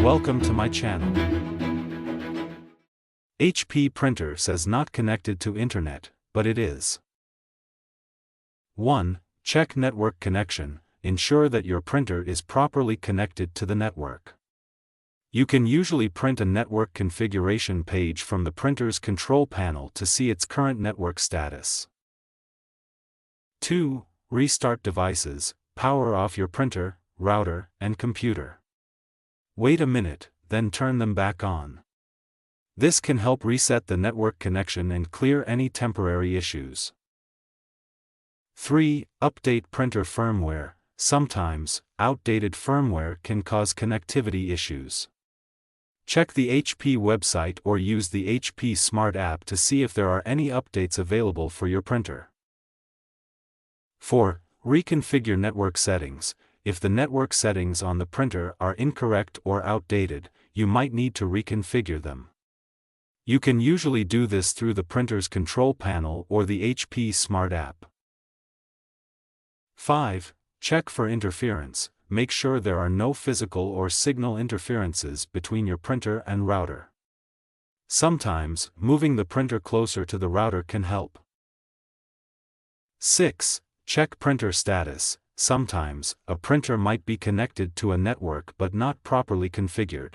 Welcome to my channel. HP printer says not connected to internet, but it is. 1. Check network connection. Ensure that your printer is properly connected to the network. You can usually print a network configuration page from the printer's control panel to see its current network status. 2. Restart devices. Power off your printer, router, and computer. Wait a minute, then turn them back on. This can help reset the network connection and clear any temporary issues. 3. Update printer firmware. Sometimes, outdated firmware can cause connectivity issues. Check the HP website or use the HP Smart app to see if there are any updates available for your printer. 4. Reconfigure network settings. If the network settings on the printer are incorrect or outdated, you might need to reconfigure them. You can usually do this through the printer's control panel or the HP Smart app. 5. Check for interference. Make sure there are no physical or signal interferences between your printer and router. Sometimes, moving the printer closer to the router can help. 6. Check printer status. Sometimes, a printer might be connected to a network but not properly configured.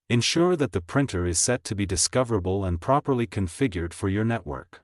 Ensure that the printer is set to be discoverable and properly configured for your network.